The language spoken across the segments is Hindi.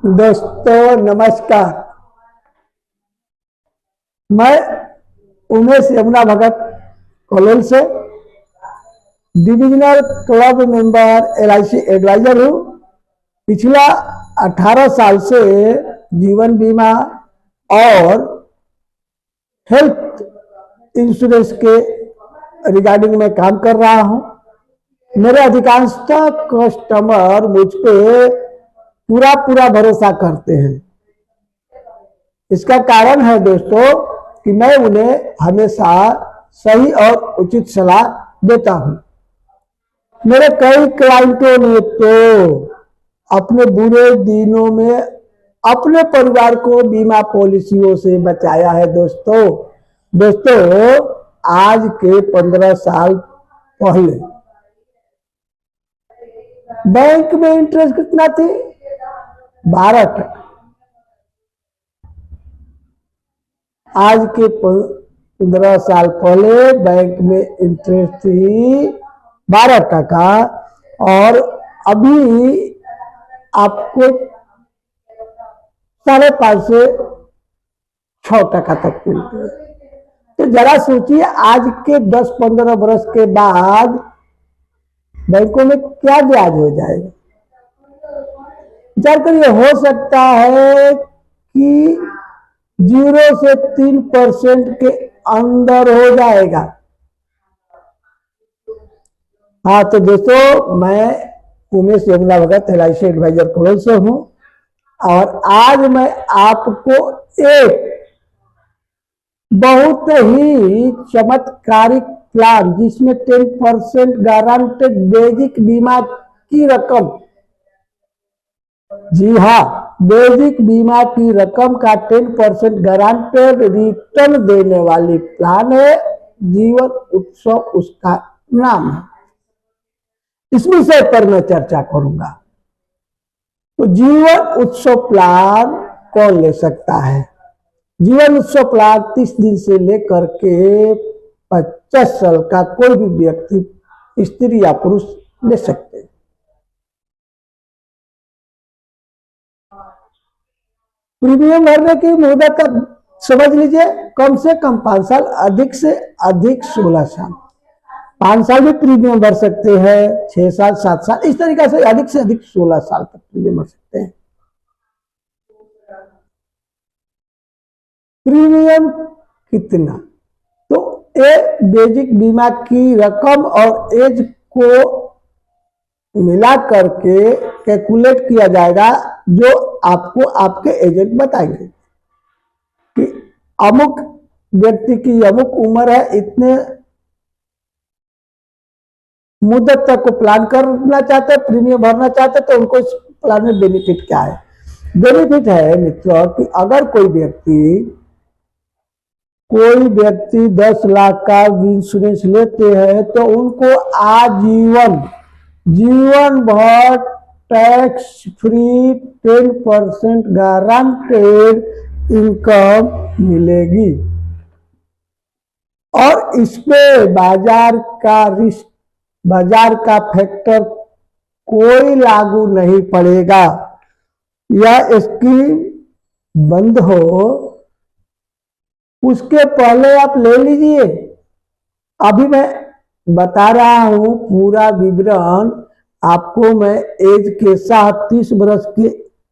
दोस्तों नमस्कार। मैं उमेश यमुना भगत कॉलोल से divisional club member LIC advisor हूँ। पिछला 18 साल से जीवन बीमा और हेल्थ इंश्योरेंस के रिगार्डिंग में काम कर रहा हूँ। मेरे अधिकांशतः कस्टमर मुझ पे पूरा भरोसा करते हैं। इसका कारण है दोस्तों कि मैं उन्हें हमेशा सही और उचित सलाह देता हूं। मेरे कई क्लाइंटों ने तो अपने बुरे दिनों में अपने परिवार को बीमा पॉलिसियों से बचाया है। दोस्तों आज के 15 साल पहले बैंक में इंटरेस्ट कितना थी? 12%। आज के 15 साल पहले बैंक में इंटरेस्ट थी 12%, और अभी आपको 5.5 से 6% तक मिलती है। तो जरा सोचिए, आज के 10-15 वर्ष के बाद बैंकों में क्या ब्याज हो जाएगा। विचार करिए, हो सकता है कि 0 से 3% के अंदर हो जाएगा। हाँ तो दोस्तों, मैं उमेश यमुना भगत LIC एडवाइजर कॉलोल से हूँ, और आज मैं आपको एक बहुत ही चमत्कारिक प्लान, जिसमें 10% गारंटेड बेसिक बीमा की रकम, जी हाँ, बेसिक बीमा की रकम का 10% गारंटेड रिटर्न देने वाली प्लान है। जीवन उत्सव उसका नाम है। इस विषय पर मैं चर्चा करूंगा। तो जीवन उत्सव प्लान कौन ले सकता है? जीवन उत्सव प्लान 30 दिन से लेकर के 50 साल का कोई भी व्यक्ति, स्त्री या पुरुष, ले सकते हैं। प्रीमियम भरने की मुद्दत समझ लीजिए, कम से कम 5 साल, अधिक से अधिक 16 साल। 5 साल भी प्रीमियम भर सकते हैं, 6 साल, 7 साल, इस तरीके से अधिक 16 साल तक प्रीमियम भर सकते हैं। प्रीमियम कितना? तो बेसिक बीमा की रकम और एज को मिला करके कैलकुलेट किया जाएगा, जो आपको आपके एजेंट बताएंगे कि अमुक व्यक्ति की अमुक उम्र है, इतने मुद्दत तक को प्लान करना चाहते हैं, प्रीमियम भरना चाहते हैं, तो उनको इस प्लान में बेनिफिट क्या है? बेनिफिट है मित्रों कि अगर कोई व्यक्ति 10 लाख का इंश्योरेंस लेते हैं, तो उनको जीवन भर टैक्स फ्री 10% गारंटेड इनकम मिलेगी, और इसमें बाजार का फैक्टर कोई लागू नहीं पड़ेगा। यह स्कीम बंद हो उसके पहले आप ले लीजिए। अभी मैं बता रहा हूं पूरा विवरण आपको। मैं एज के साथ 30 वर्ष के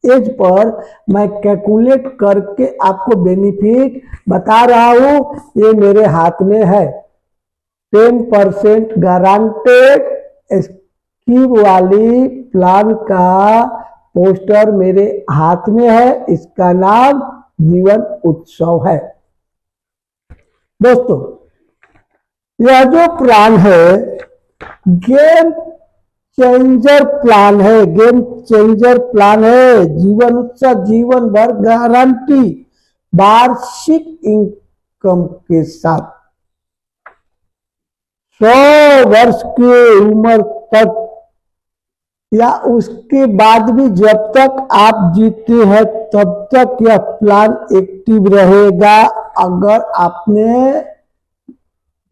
एज पर मैं कैलकुलेट करके आपको बेनिफिट बता रहा हूं। ये मेरे हाथ में है। 10% गारंटेड स्कीम वाली प्लान का पोस्टर मेरे हाथ में है। इसका नाम जीवन उत्सव है। दोस्तों, यह जो प्लान है गेम चेंजर प्लान है। गेम चेंजर प्लान है। जीवन उत्सव जीवन भर गारंटी, वार्षिक इनकम के साथ 100 वर्ष की उम्र तक या उसके बाद भी जब तक आप जीते हैं तब तक यह प्लान एक्टिव रहेगा। अगर आपने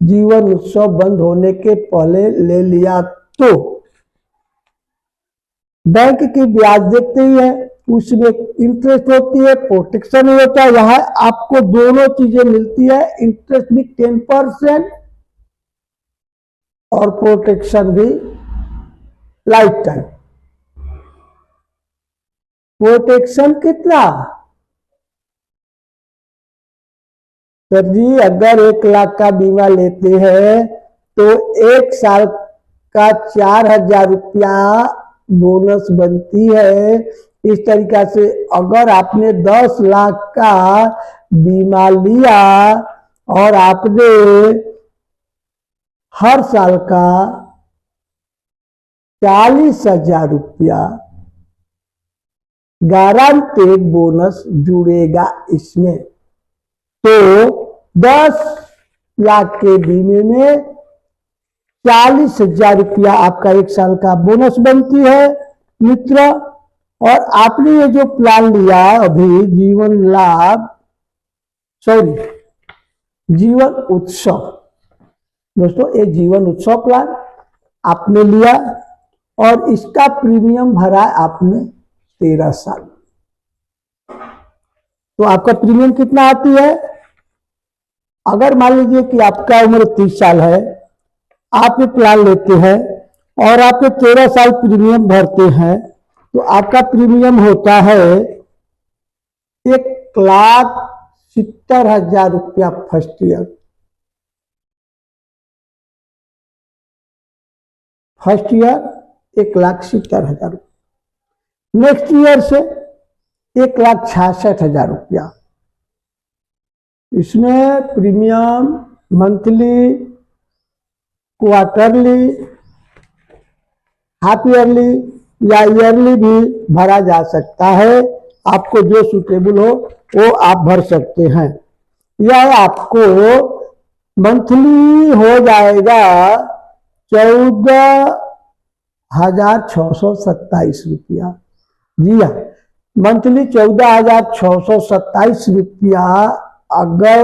जीवन उत्सव बंद होने के पहले ले लिया तो बैंक की ब्याज देखते ही है, उसमें इंटरेस्ट होती है, प्रोटेक्शन नहीं होता है। यहाँ आपको दोनों चीजें मिलती है, इंटरेस्ट भी 10% और प्रोटेक्शन भी लाइफ टाइम। प्रोटेक्शन कितना सर जी? अगर 1 लाख का बीमा लेते हैं तो 1 साल का 4,000 रुपया बोनस बनती है। इस तरीका से अगर आपने 10 लाख का बीमा लिया और आपने हर साल का 40,000 रुपया गारंटेड बोनस जुड़ेगा इसमें, तो 10 लाख के बीमे में 40,000 रुपया आपका 1 साल का बोनस बनती है मित्र। और आपने ये जो प्लान लिया अभी जीवन लाभ, सॉरी जीवन उत्सव, दोस्तों ये जीवन उत्सव प्लान आपने लिया और इसका प्रीमियम भरा आपने 13 साल। तो आपका प्रीमियम कितना आती है? अगर मान लीजिए कि आपका उम्र 30 साल है, आप ये प्लान लेते हैं और आप 13 साल प्रीमियम भरते हैं, तो आपका प्रीमियम होता है 1,70,000 रुपया फर्स्ट ईयर। फर्स्ट ईयर 1,70,000 रुपया, नेक्स्ट ईयर से 1,66,000 रुपया। इसमें premium monthly, quarterly, half yearly या ईयरली भी भरा जा सकता है। आपको जो सूटेबल हो वो आप भर सकते हैं। यह आपको मंथली हो जाएगा 14,627 रुपया। जी हाँ, मंथली 14,627 रुपया अगर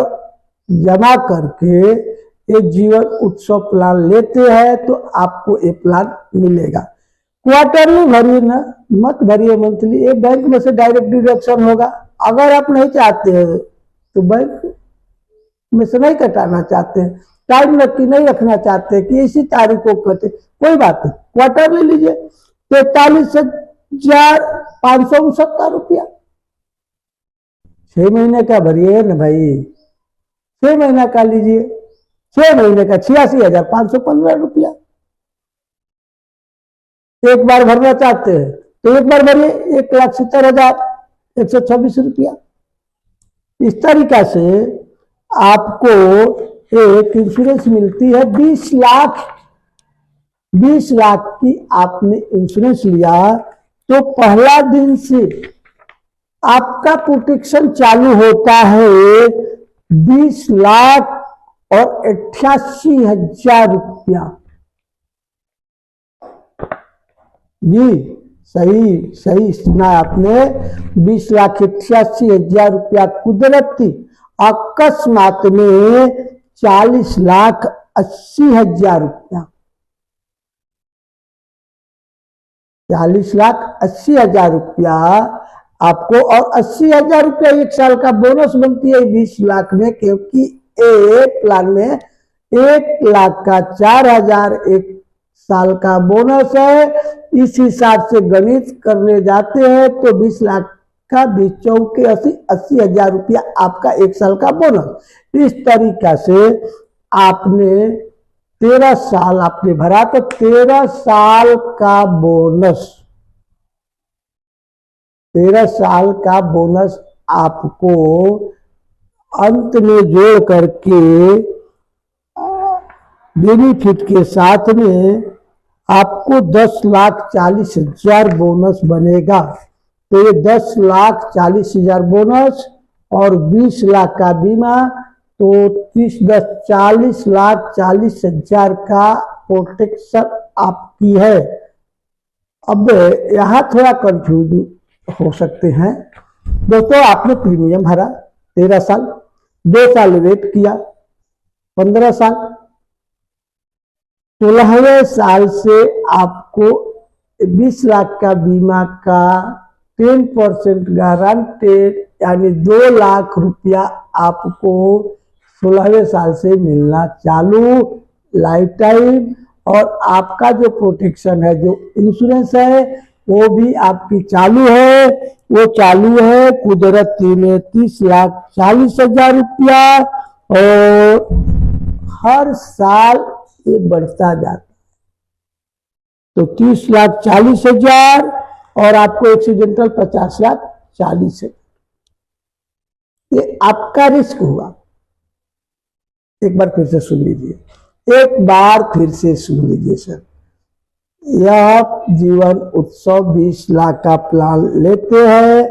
जमा करके ये जीवन उत्सव प्लान लेते हैं तो आपको ये प्लान मिलेगा। क्वार्टरली भरिए ना, मत भरिए मंथली, ये बैंक में से डायरेक्ट डिडक्शन होगा। अगर आप नहीं चाहते हैं तो बैंक में से नहीं कटाना चाहते हैं, टाइम नक्की नहीं रखना चाहते कि इसी तारीख को कटे, कोई बात नहीं, क्वार्टरली लीजिए 43,569 रुपया। 6 महीने का भरिए ना भाई, 6 महीने का लीजिए, 6 महीने का 86,515 रुपया। एक बार भरना चाहते हैं तो एक बार भरिए 1,70,126 रुपया। इस तरीका से आपको एक इंश्योरेंस मिलती है 20 लाख। 20 लाख की आपने इंश्योरेंस लिया तो पहला दिन से आपका प्रोटेक्शन चालू होता है 20 लाख और 88,000 रुपया। जी सही सुना आपने, 20,88,000 रुपया कुदरती अकस्मात में 40,80,000 रुपया, 40,80,000 रुपया आपको, और 80,000 रुपया 1 साल का बोनस बनती है 20 लाख में, क्योंकि एक प्लान में 1 लाख का 4,000 1 साल का बोनस है। इस हिसाब से गणित करने जाते हैं तो 20 लाख का 20 चौके 80,000 रुपया आपका 1 साल का बोनस। इस तरीका से आपने 13 साल आपने भरा तो 13 साल का बोनस, 13 साल का बोनस आपको अंत में जोड़ करके बेनिफिट के साथ में आपको 10,40,000 बोनस बनेगा। तो ये 10,40,000 बोनस और 20 लाख का बीमा, तो 40,40,000 का प्रोटेक्शन आपकी है। अब यहाँ थोड़ा कंफ्यूज हो सकते हैं दोस्तों। आपने प्रीमियम भरा 13 साल, 2 साल वेट किया, 15 साल, 16वें साल से आपको 20 लाख का बीमा का 10% गारंटेड यानी 2 लाख रुपया आपको 16वें साल से मिलना चालू लाइफ टाइम। और आपका जो प्रोटेक्शन है, जो इंश्योरेंस है, वो भी आपकी चालू है। वो चालू है कुदरती में 30,40,000 रुपया, और हर साल ये बढ़ता जाता है। तो 30,40,000 और आपको एक्सीडेंटल 50,40,000, ये आपका रिस्क हुआ। एक बार फिर से सुन लीजिए, एक बार फिर से सुन लीजिए सर। यह जीवन उत्सव 20 लाख का प्लान लेते हैं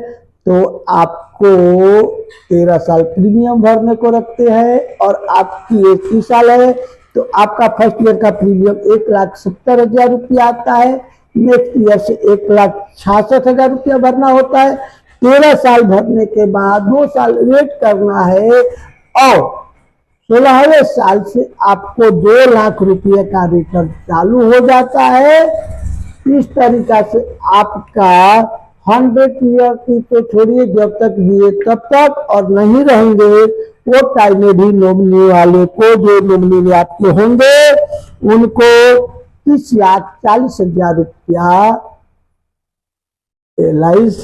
तो आपको 13 साल प्रीमियम भरने को रखते हैं, और आपकी 21 साल है तो आपका फर्स्ट ईयर का प्रीमियम 1,70,000 रुपया आता है। नेक्स्ट ईयर से 1,66,000 रुपया भरना होता है। 13 साल भरने के बाद 2 साल वेट करना है, और 16वें साल से आपको 2 लाख रुपये का रिटर्न चालू हो जाता है। इस तरीका से आपका 100 ईयर की तो छोड़िए, जब तक जिए तब तक, और नहीं रहेंगे वो टाइम में भी नॉमिनी वाले को, जो नॉमिनी में आपके होंगे, उनको 30,40,000 रुपया LIC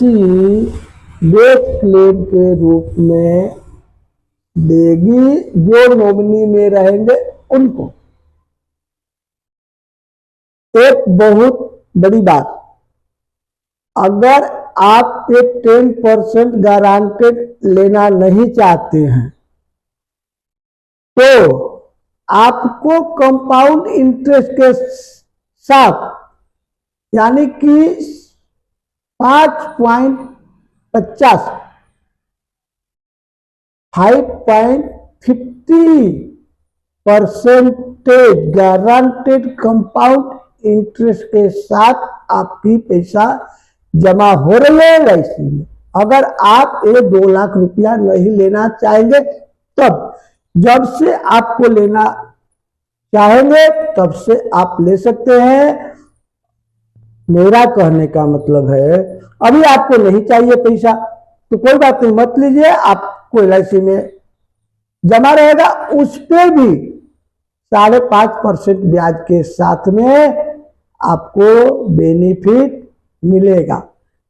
डेथ क्लेम के रूप में देगी, जो नॉमिनी में रहेंगे उनको। एक बहुत बड़ी बात, अगर आप एक 10% गारंटेड लेना नहीं चाहते हैं तो आपको कंपाउंड इंटरेस्ट के साथ, यानी कि 5.50 5.50% गारंटेड कंपाउंड इंटरेस्ट के साथ आपकी पैसा जमा हो रही है LIC में। अगर आप ये 2 लाख रुपया नहीं लेना चाहेंगे, तब जब से आपको लेना चाहेंगे तब से आप ले सकते हैं। मेरा कहने का मतलब है, अभी आपको नहीं चाहिए पैसा तो कोई बात नहीं, मत लीजिए, आपको LIC में जमा रहेगा। उस पर भी 5.5% ब्याज के साथ में आपको बेनिफिट मिलेगा।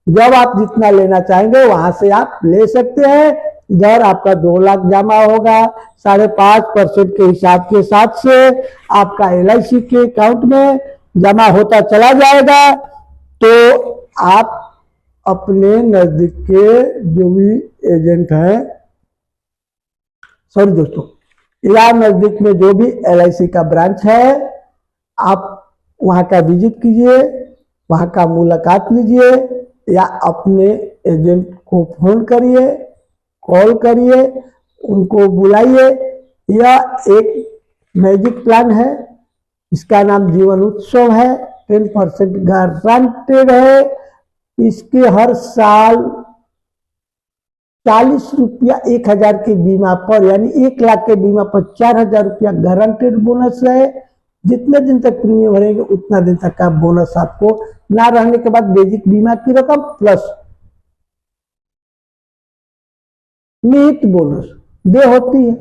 जब आप जितना लेना चाहेंगे वहां से आप ले सकते हैं। इधर आपका 2 लाख जमा होगा, 5.5% के हिसाब के साथ से आपका LIC के अकाउंट में जमा होता चला जाएगा। तो आप अपने नजदीक के जो भी एजेंट हैं, सॉरी दोस्तों, या नजदीक में जो भी LIC का ब्रांच है, आप वहां का विजिट कीजिए, वहां का मुलाकात लीजिए, या अपने एजेंट को फोन करिए, कॉल करिए, उनको बुलाइए। यह एक मैजिक प्लान है, इसका नाम जीवन उत्सव है, 10% गारंटेड है। इसके हर साल 40 रुपया 1,000 के बीमा पर, यानी 1 लाख के बीमा पर 4,000 रुपया गारंटेड बोनस है। जितने दिन तक प्रीमियम भरेंगे उतना दिन तक का बोनस आपको ना रहने के बाद बेसिक बीमा की रकम प्लस निहित बोनस दे होती है।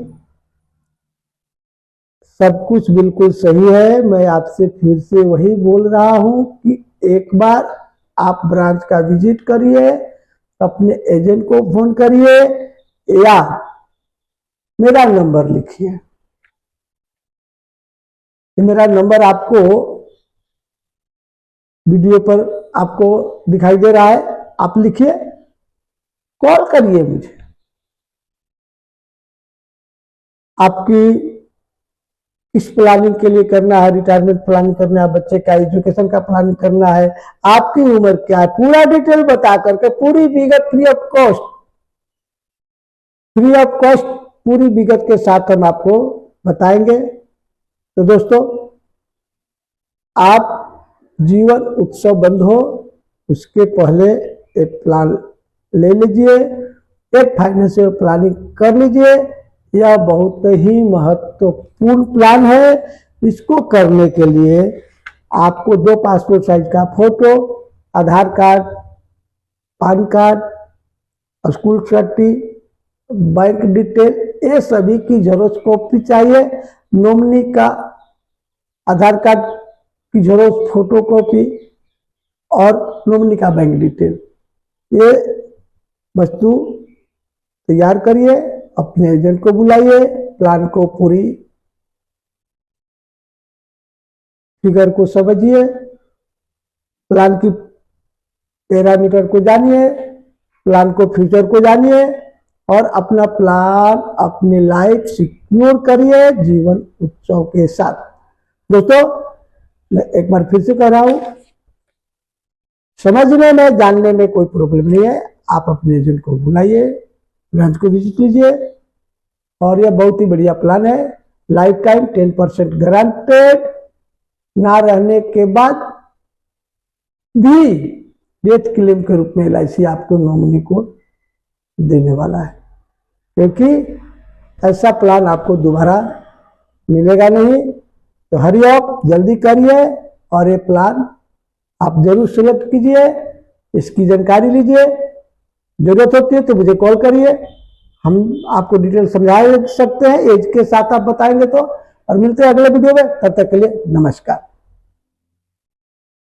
सब कुछ बिल्कुल सही है। मैं आपसे फिर से वही बोल रहा हूं कि एक बार आप ब्रांच का विजिट करिए, अपने एजेंट को फोन करिए, या मेरा नंबर लिखिए। मेरा नंबर आपको वीडियो पर आपको दिखाई दे रहा है, आप लिखिए, कॉल करिए मुझे। आपकी किस प्लानिंग के लिए करना है, रिटायरमेंट प्लानिंग करना है, बच्चे का एजुकेशन का प्लानिंग करना है, आपकी उम्र क्या है, पूरा डिटेल बता करके पूरी विगत फ्री ऑफ कॉस्ट पूरी विगत के साथ हम आपको बताएंगे। तो दोस्तों, आप जीवन उत्सव बंद हो उसके पहले एक प्लान ले लीजिए, एक फाइनेंशियल प्लानिंग कर लीजिए। यह बहुत ही महत्वपूर्ण प्लान है। इसको करने के लिए आपको 2 पासपोर्ट साइज का photo, Aadhaar card, PAN card, school सर्टी, बैंक डिटेल, ये सभी की जेरॉक्स कॉपी चाहिए। नॉमिनी का आधार कार्ड की जेरॉक्स फोटो कॉपी और नॉमिनी का बैंक डिटेल, ये वस्तु तैयार करिए। अपने एजेंट को बुलाइए, प्लान को पूरी फिगर को समझिए, प्लान की पैरामीटर को जानिए, प्लान को फ्यूचर को जानिए और अपना प्लान अपनी लाइफ सिक्योर करिए जीवन उत्सव के साथ। दोस्तों, मैं एक बार फिर से कह रहा हूं, समझने में जानने में कोई प्रॉब्लम नहीं है। आप अपने एजेंट को बुलाइए, ब्रांच को विजिट कीजिए और यह बहुत ही बढ़िया प्लान है। लाइफ टाइम 10% गारंटेड, ना रहने के बाद भी डेथ क्लेम के रूप में LIC आपको नॉमिनी को देने वाला है, क्योंकि ऐसा प्लान आपको दोबारा मिलेगा नहीं। तो हरी आप जल्दी करिए और ये प्लान आप जरूर सिलेक्ट कीजिए, इसकी जानकारी लीजिए। जरूरत होती है तो मुझे कॉल करिए, हम आपको डिटेल समझा सकते हैं, एज के साथ आप बताएंगे तो। और मिलते हैं अगले वीडियो में, तब तक के लिए नमस्कार।